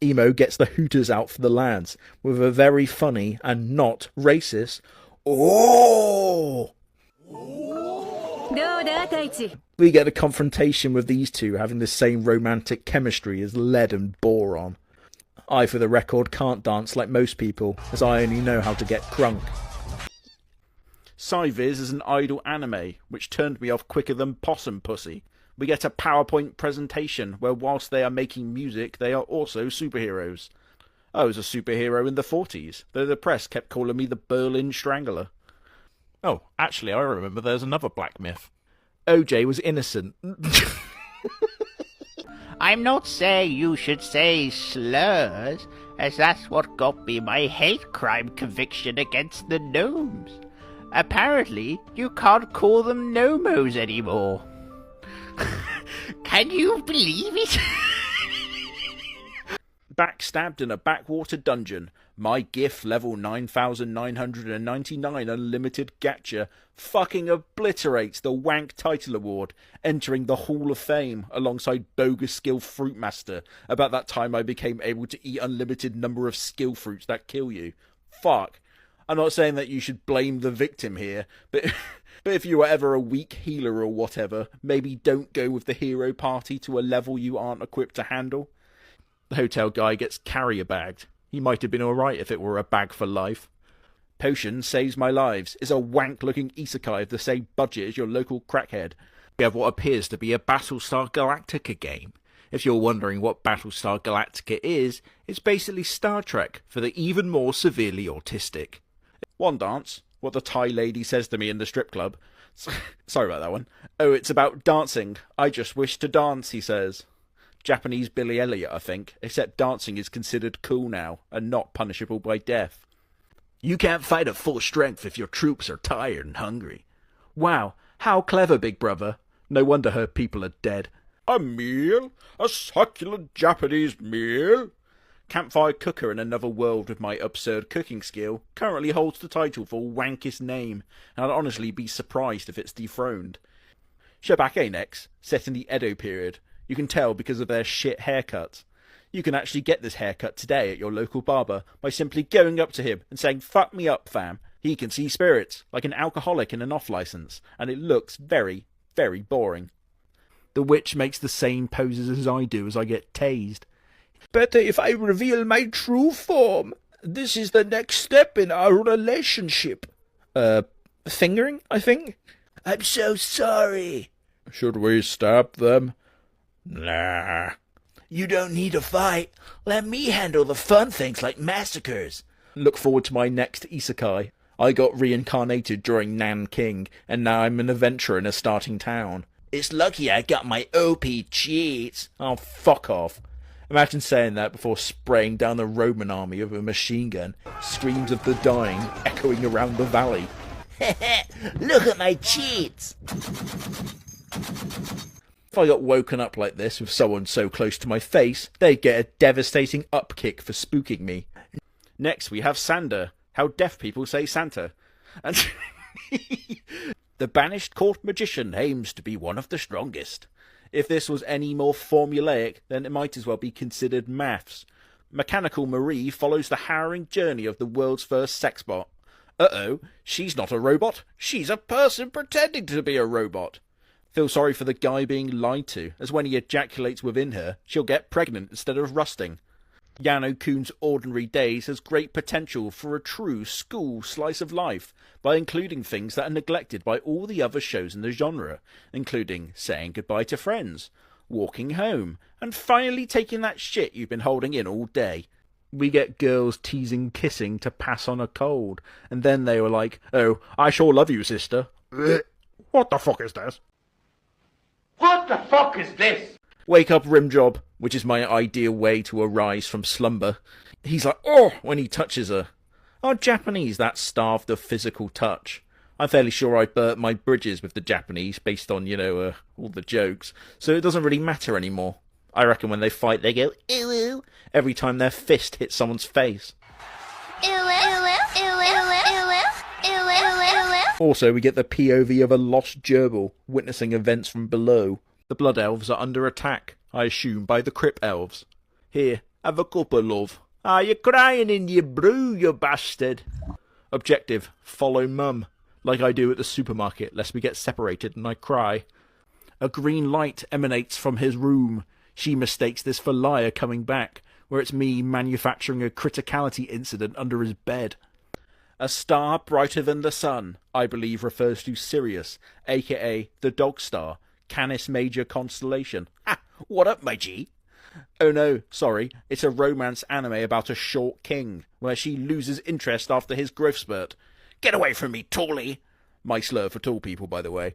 Emo gets the Hooters out for the lads, with a very funny and not racist "Oh!" We get a confrontation with these two having the same romantic chemistry as Lead and Boron. I, for the record, can't dance like most people, as I only know how to get crunk. Cyviz is an idle anime, which turned me off quicker than Possum Pussy. We get a PowerPoint presentation where whilst they are making music, they are also superheroes. I was a superhero in the 40s, though the press kept calling me the Berlin Strangler. Oh, actually, I remember there's another black myth. OJ was innocent. I'm not saying you should say slurs, as that's what got me my hate crime conviction against the gnomes. Apparently, you can't call them gnomos anymore. Can you believe it? Backstabbed in a backwater dungeon, my GIF level 9999 unlimited gacha fucking obliterates the Wank Title Award, entering the Hall of Fame alongside Bogus Skill Fruitmaster about that time I became able to eat unlimited number of skill fruits that kill you. Fuck. I'm not saying that you should blame the victim here, but if you were ever a weak healer or whatever, maybe don't go with the hero party to a level you aren't equipped to handle. The hotel guy gets carrier bagged. He might have been alright if it were a bag for life. Potion Saves My Lives is a wank-looking isekai of the same budget as your local crackhead. We have what appears to be a Battlestar Galactica game. If you're wondering what Battlestar Galactica is, it's basically Star Trek for the even more severely autistic. One dance, what the Thai lady says to me in the strip club. Sorry about that one. Oh, it's about dancing. I just wish to dance, he says. Japanese Billy Elliot, I think, except dancing is considered cool now, and not punishable by death. You can't fight at full strength if your troops are tired and hungry. Wow, how clever, Big Brother. No wonder her people are dead. A meal? A succulent Japanese meal? Campfire Cooker in Another World with my absurd cooking skill currently holds the title for wankest name, and I'd honestly be surprised if it's dethroned. Shabake next, set in the Edo period. You can tell because of their shit haircuts. You can actually get this haircut today at your local barber by simply going up to him and saying, "Fuck me up, fam." He can see spirits, like an alcoholic in an off-license, and it looks very, very boring. The witch makes the same poses as I do as I get tased. Better if I reveal my true form. This is the next step in our relationship. Fingering, I think? I'm so sorry. Should we stab them? Nah. You don't need to fight. Let me handle the fun things like massacres. Look forward to my next isekai. I got reincarnated during Nanking, and now I'm an adventurer in a starting town. It's lucky I got my OP cheats. Oh, fuck off. Imagine saying that before spraying down the Roman army with a machine gun. Screams of the dying echoing around the valley. Look at my cheats. If I got woken up like this with someone so close to my face, they'd get a devastating upkick for spooking me. Next we have Sander, how deaf people say Santa. And the banished court magician aims to be one of the strongest. If this was any more formulaic, then it might as well be considered maths. Mechanical Marie follows the harrowing journey of the world's first sex bot. Uh-oh, she's not a robot, she's a person pretending to be a robot. Feel sorry for the guy being lied to, as when he ejaculates within her, she'll get pregnant instead of rusting. Yano Kun's Ordinary Days has great potential for a true school slice of life, by including things that are neglected by all the other shows in the genre, including saying goodbye to friends, walking home, and finally taking that shit you've been holding in all day. We get girls teasing kissing to pass on a cold, and then they were like, "Oh, I sure love you, sister." What the fuck is this? What the fuck is this? Wake up, Rimjob, which is my ideal way to arise from slumber. He's like, "Oh," when he touches her. Are Japanese that starved of physical touch? I'm fairly sure I burnt my bridges with the Japanese based on, all the jokes, so it doesn't really matter anymore. I reckon when they fight they go, "Ew, ew," every time their fist hits someone's face. Also, we get the POV of a lost gerbil witnessing events from below. The Blood Elves are under attack, I assume by the Crypt Elves. Here, Have a cuppa, love. Ah, you're crying in your brew, you bastard. Objective, follow mum. Like I do at the supermarket, lest we get separated and I cry. A green light emanates from his room. She mistakes this for Liar coming back, where it's me manufacturing a criticality incident under his bed. A star brighter than the sun, I believe, refers to Sirius, aka the Dog Star, Canis Major constellation. Ha! What up, my G? Oh no, sorry, it's a romance anime about a short king, where she loses interest after his growth spurt. Get away from me, Tawley! My slur for tall people, by the way.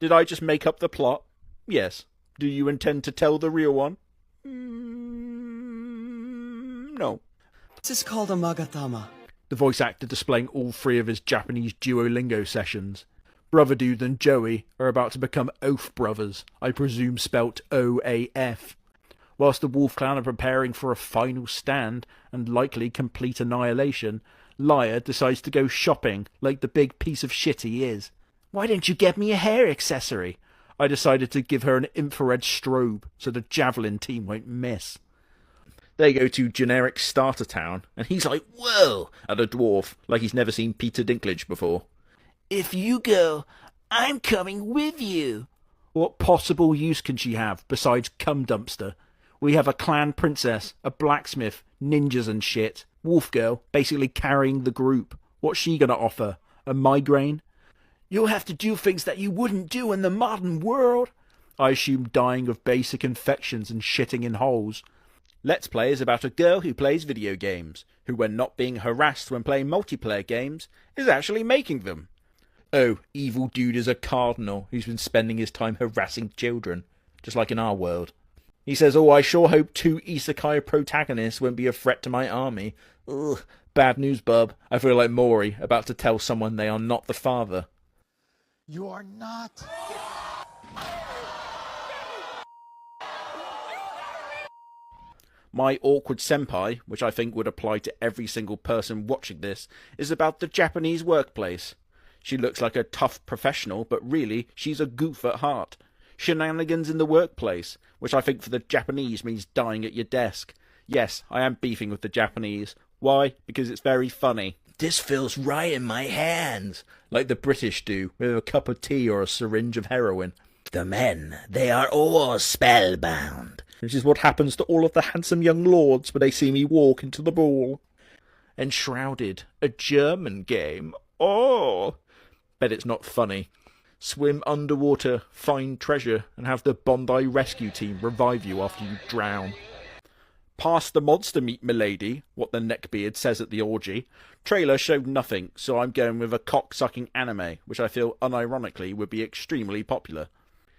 Did I just make up the plot? Yes. Do you intend to tell the real one? No. This is called a Magatama. The voice actor displaying all three of his Japanese Duolingo sessions. Brother Dude and Joey are about to become Oaf Brothers, I presume spelt O-A-F. Whilst the Wolf Clan are preparing for a final stand and likely complete annihilation, Liar decides to go shopping like the big piece of shit he is. Why didn't you get me a hair accessory? I decided to give her an infrared strobe so the Javelin team won't miss. They go to generic starter town, and he's like, whoa, at a dwarf, like he's never seen Peter Dinklage before. If you go, I'm coming with you. What possible use can she have besides cum dumpster? We have a clan princess, a blacksmith, ninjas and shit. Wolf girl, basically carrying the group. What's she gonna offer? A migraine? You'll have to do things that you wouldn't do in the modern world. I assume dying of basic infections and shitting in holes. Let's Play is about a girl who plays video games, who when not being harassed when playing multiplayer games, is actually making them. Oh, evil dude is a cardinal who's been spending his time harassing children, just like in our world. He says, oh, I sure hope 2 isekai protagonists won't be a threat to my army. Ugh, bad news, bub. I feel like Mori, about to tell someone they are not the father. You are not. My awkward senpai, which I think would apply to every single person watching this, is about the Japanese workplace. She looks like a tough professional, but really, she's a goof at heart. Shenanigans in the workplace, which I think for the Japanese means dying at your desk. Yes, I am beefing with the Japanese. Why? Because it's very funny. This feels right in my hands, like the British do, with a cup of tea or a syringe of heroin. The men, they are all spellbound. Which is what happens to all of the handsome young lords when they see me walk into the ball. Enshrouded, a German game. Oh! Bet it's not funny. Swim underwater, find treasure, and have the Bondi rescue team revive you after you drown. Pass the monster meat, milady, what the neckbeard says at the orgy. Trailer showed nothing, so I'm going with a cock-sucking anime, which I feel unironically would be extremely popular.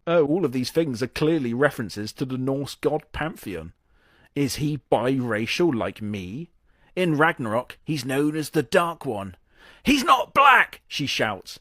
Oh, all of these things are clearly references to the Norse god pantheon. Is he biracial like me? In Ragnarok, he's known as the Dark One. He's not black, she shouts.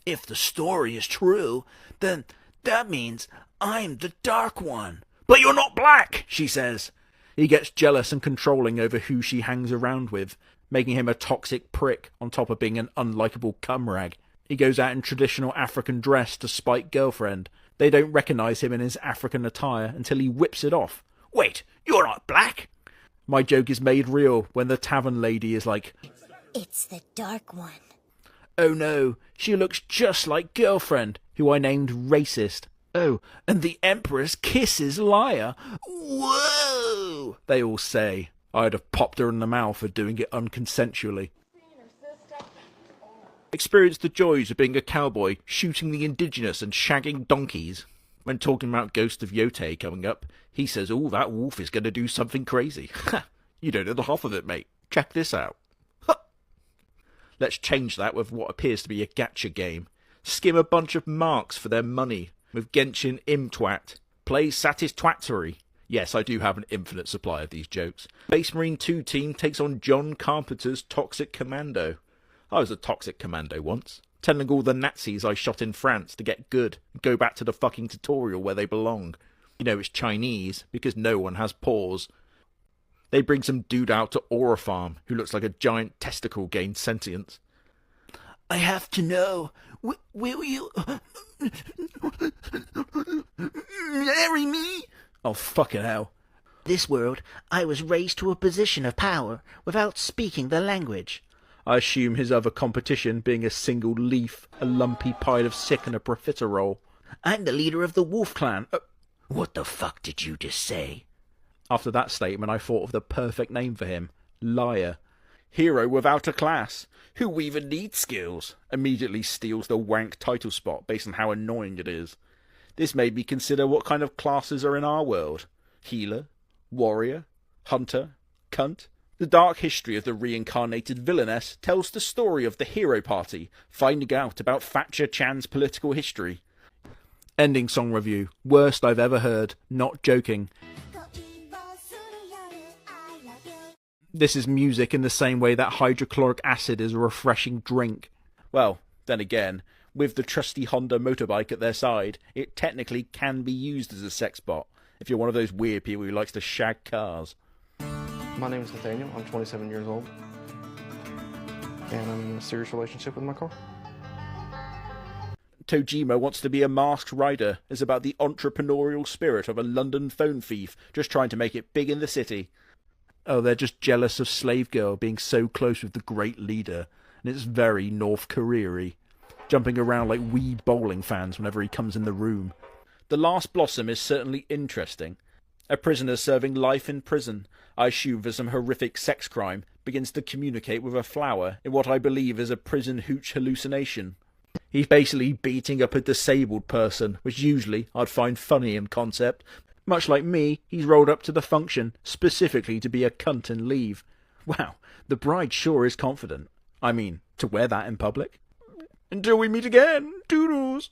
If the story is true, then that means I'm the Dark One. But you're not black, she says. He gets jealous and controlling over who she hangs around with, making him a toxic prick on top of being an unlikable cum rag. He goes out in traditional African dress to spite girlfriend. They don't recognise him in his African attire until he whips it off. Wait, you're not black? My joke is made real when the tavern lady is like, It's the Dark One. oh no, she looks just like girlfriend, who I named racist. Oh, and the Empress kisses Liar. Whoa! They all say. I'd have popped her in the mouth for doing it unconsensually. Experience the joys of being a cowboy, shooting the indigenous and shagging donkeys. When talking about Ghost of Yotei coming up, he says, oh, that wolf is going to do something crazy. Ha! You don't know the half of it, mate. Check this out. Ha! Let's change that with what appears to be a gacha game. Skim a bunch of marks for their money with Genshin Imtwat. Play Satisfactory. Yes, I do have an infinite supply of these jokes. Space Marine 2 team takes on John Carpenter's Toxic Commando. I was a Toxic Commando once, telling all the Nazis I shot in France to get good and go back to the fucking tutorial where they belong. You know it's Chinese, because no one has paws. They bring some dude out to Aura Farm, who looks like a giant testicle gained sentience. I have to know, will you marry me? Oh, fucking hell. This world, I was raised to a position of power without speaking the language. I assume his other competition being a single leaf, a lumpy pile of sick and a profiterole. I'm the leader of the Wolf Clan. What the fuck did you just say? After that statement, I thought of the perfect name for him. Liar. Hero without a class. Who even needs skills? Immediately steals the wank title spot based on how annoying it is. This made me consider what kind of classes are in our world. Healer? Warrior? Hunter? Cunt? The dark history of the reincarnated villainess tells the story of the hero party finding out about Thatcher Chan's political history. Ending song review. Worst I've ever heard. Not joking. This is music in the same way that hydrochloric acid is a refreshing drink. Well, then again, with the trusty Honda motorbike at their side, it technically can be used as a sex bot, if you're one of those weird people who likes to shag cars. My name is Nathaniel, I'm 27 years old, and I'm in a serious relationship with my car. Tojima wants to be a masked rider is about the entrepreneurial spirit of a London phone thief just trying to make it big in the city. Oh, they're just jealous of Slave Girl being so close with the great leader, and it's very North Korea-y, jumping around like wee bowling fans whenever he comes in the room. The Last Blossom is certainly interesting. A prisoner serving life in prison, I assume for some horrific sex crime, begins to communicate with a flower in what I believe is a prison hooch hallucination. He's basically beating up a disabled person, which usually I'd find funny in concept. Much like me, he's rolled up to the function, specifically to be a cunt and leave. Wow, the bride sure is confident. I mean, to wear that in public. Until we meet again, toodles!